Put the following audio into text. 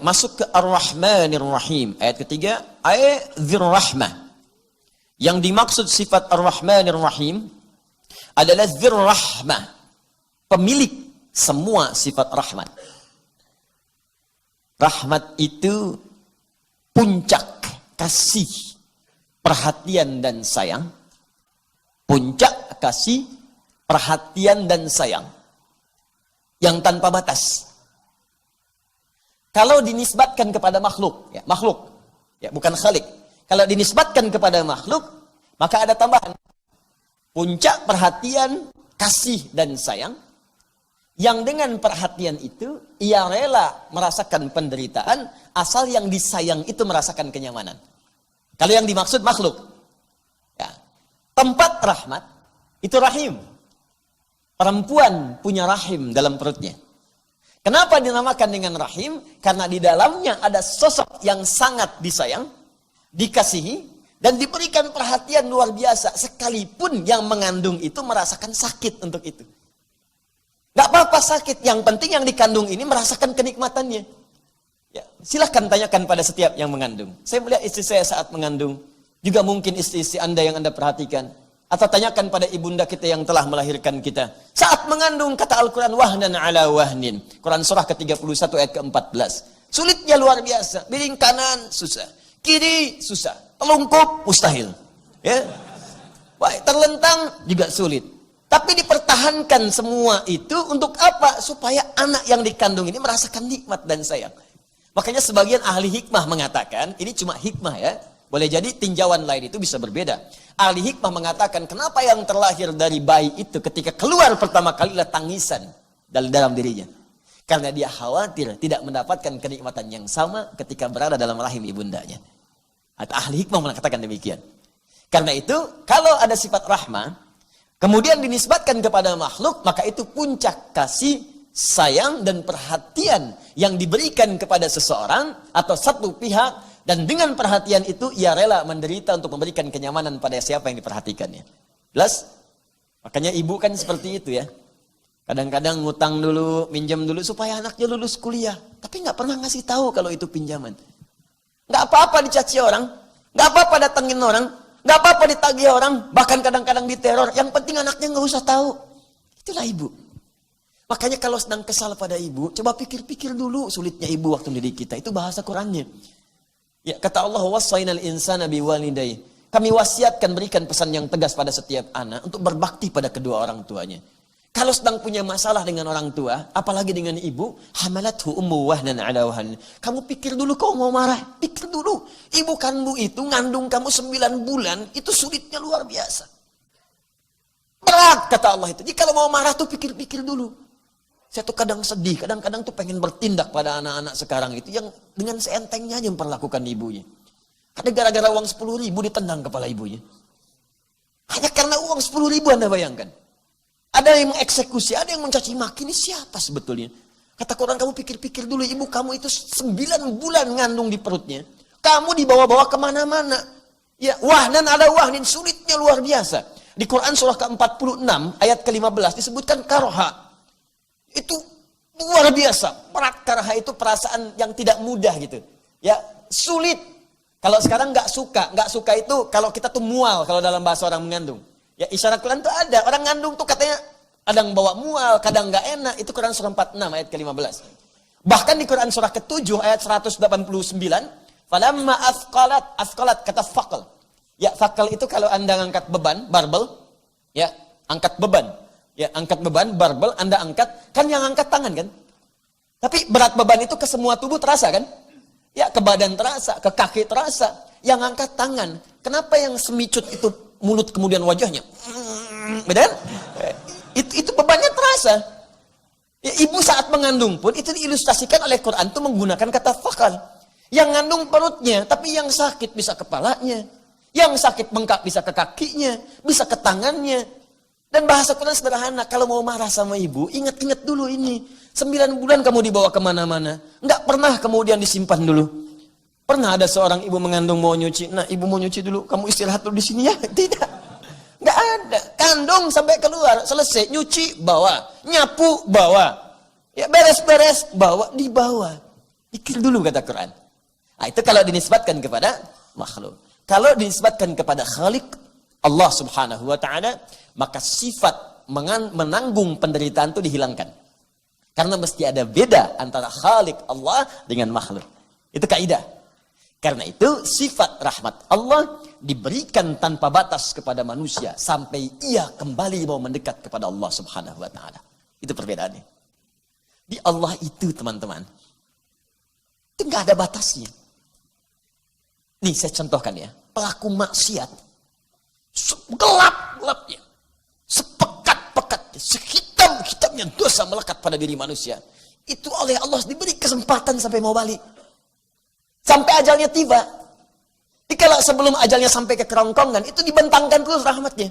masuk ke Ar-Rahmanir Rahim. Ayat ketiga, dzir rahmah. Yang dimaksud sifat Ar-Rahmanir Rahim adalah dzir rahmah, pemilik semua sifat rahmat. Rahmat itu puncak kasih, perhatian dan sayang. Puncak kasih, perhatian dan sayang yang tanpa batas. Kalau dinisbatkan kepada makhluk, ya bukan khalik. Kalau dinisbatkan kepada makhluk, maka ada tambahan. Puncak perhatian, kasih dan sayang, yang dengan perhatian itu, ia rela merasakan penderitaan, asal yang disayang itu merasakan kenyamanan. Kalau yang dimaksud makhluk, ya, tempat rahmat, itu rahim. Perempuan punya rahim dalam perutnya. Kenapa dinamakan dengan rahim? Karena di dalamnya ada sosok yang sangat disayang, dikasihi, dan diberikan perhatian luar biasa. Sekalipun yang mengandung itu merasakan sakit untuk itu. Gak apa-apa sakit, yang penting yang dikandung ini merasakan kenikmatannya. Ya, silahkan tanyakan pada setiap yang mengandung. Saya melihat istri saya saat mengandung, juga mungkin istri-istri Anda yang Anda perhatikan. Atau tanyakan pada ibunda kita yang telah melahirkan kita. Saat mengandung, kata Al-Quran, wahnan ala wahnin. Quran surah ke-31 ayat ke-14. Sulitnya luar biasa. Piring kanan susah, kiri susah, telungkup mustahil. Ya, baik, terlentang juga sulit. Tapi dipertahankan semua itu untuk apa? Supaya anak yang dikandung ini merasakan nikmat dan sayang. Makanya sebagian ahli hikmah mengatakan, ini cuma hikmah ya, boleh jadi tinjauan lain itu bisa berbeda. Ahli hikmah mengatakan, kenapa yang terlahir dari bayi itu ketika keluar pertama kali adalah tangisan dalam dirinya. Karena dia khawatir tidak mendapatkan kenikmatan yang sama ketika berada dalam rahim ibundanya. Atau ahli hikmah mengatakan demikian. Karena itu, kalau ada sifat rahmah, kemudian dinisbatkan kepada makhluk, maka itu puncak kasih, sayang, dan perhatian yang diberikan kepada seseorang atau satu pihak, dan dengan perhatian itu ia rela menderita untuk memberikan kenyamanan pada siapa yang diperhatikannya. Jelas? Makanya ibu kan seperti itu ya. Kadang-kadang ngutang dulu, minjam dulu supaya anaknya lulus kuliah. Tapi nggak pernah ngasih tahu kalau itu pinjaman. Nggak apa-apa dicaci orang, nggak apa-apa datengin orang, nggak apa-apa ditagih orang, bahkan kadang-kadang diteror. Yang penting anaknya nggak usah tahu. Itulah ibu. Makanya kalau sedang kesal pada ibu, coba pikir-pikir dulu sulitnya ibu waktu mendidik kita. Itu bahasa Qurannya. Ya, kata Allah, wassaynal insana biwalidayhi. Kami wasiatkan, berikan pesan yang tegas pada setiap anak untuk berbakti pada kedua orang tuanya. Kalau sedang punya masalah dengan orang tua, apalagi dengan ibu, hamalathu ummu wahnan ala wahnin. Kamu pikir dulu kau mau marah, pikir dulu. Ibu kandung itu ngandung kamu 9 bulan, itu sulitnya luar biasa. Berat kata Allah itu. Jadi kalau mau marah tuh pikir-pikir dulu. Saya tuh kadang sedih, kadang-kadang tuh pengen bertindak pada anak-anak sekarang itu yang dengan seentengnya aja memperlakukan ibunya. Ada gara-gara uang 10.000 ditendang kepala ibunya. Hanya karena uang 10.000 Anda bayangkan. Ada yang mengeksekusi, ada yang mencaci maki, ini siapa sebetulnya? Kata Quran, kamu pikir-pikir dulu, ibu kamu itu 9 bulan ngandung di perutnya. Kamu dibawa-bawa kemana-mana. Ya, wahnan ada wahnin, sulitnya luar biasa. Di Quran surah ke-46 ayat ke-15 disebutkan karha. Itu luar biasa. Berat, karha itu perasaan yang tidak mudah gitu. Ya, sulit. Kalau sekarang nggak suka itu kalau kita tuh mual kalau dalam bahasa orang mengandung. Ya, isyarat Quran tuh ada. Orang ngandung tuh katanya kadang bawa mual, kadang nggak enak. Itu Quran surah 46 ayat ke-15. Bahkan di Quran surah ke-7 ayat 189, falamma asqalat kata faqal. Ya, faqal itu kalau Anda ngangkat beban, barbel, ya, angkat beban. Ya, angkat beban, barbel, Anda angkat, kan yang angkat tangan kan? Tapi berat beban itu ke semua tubuh terasa kan? Ya, ke badan terasa, ke kaki terasa. Yang angkat tangan. Kenapa yang semicut itu mulut kemudian wajahnya? Benar? Itu bebannya terasa. Ya, ibu saat mengandung pun itu diilustrasikan oleh Quran itu menggunakan kata fakal. Yang ngandung perutnya, tapi yang sakit bisa kepalanya. Yang sakit bengkak bisa ke kakinya, bisa ke tangannya. Dan bahasa Quran sederhana, kalau mau marah sama ibu, ingat-ingat dulu ini. 9 bulan kamu dibawa kemana-mana. Nggak pernah kemudian disimpan dulu. Pernah ada seorang ibu mengandung mau nyuci. Nah, ibu mau nyuci dulu, kamu istirahat dulu di sini ya. Tidak. Nggak ada. Kandung sampai keluar, selesai. Nyuci, bawa. Nyapu, bawa. Ya, beres-beres, bawa, dibawa. Pikir dulu kata Quran. Nah, itu kalau dinisbatkan kepada makhluk. Kalau dinisbatkan kepada Khalik Allah Subhanahu wa taala, maka sifat menanggung penderitaan itu dihilangkan. Karena mesti ada beda antara Khalik Allah dengan makhluk. Itu kaidah. Karena itu sifat rahmat Allah diberikan tanpa batas kepada manusia sampai ia kembali mau mendekat kepada Allah Subhanahu wa taala. Itu perbedaannya. Di Allah itu, teman-teman, itu nggak ada batasnya. Nih saya contohkan ya, pelaku maksiat gelap-gelapnya, sepekat-pekatnya, sehitam-hitamnya dosa melekat pada diri manusia. Itu oleh Allah diberi kesempatan sampai mau balik. Sampai ajalnya tiba. Dikala sebelum ajalnya sampai ke kerongkongan, itu dibentangkan terus rahmatnya.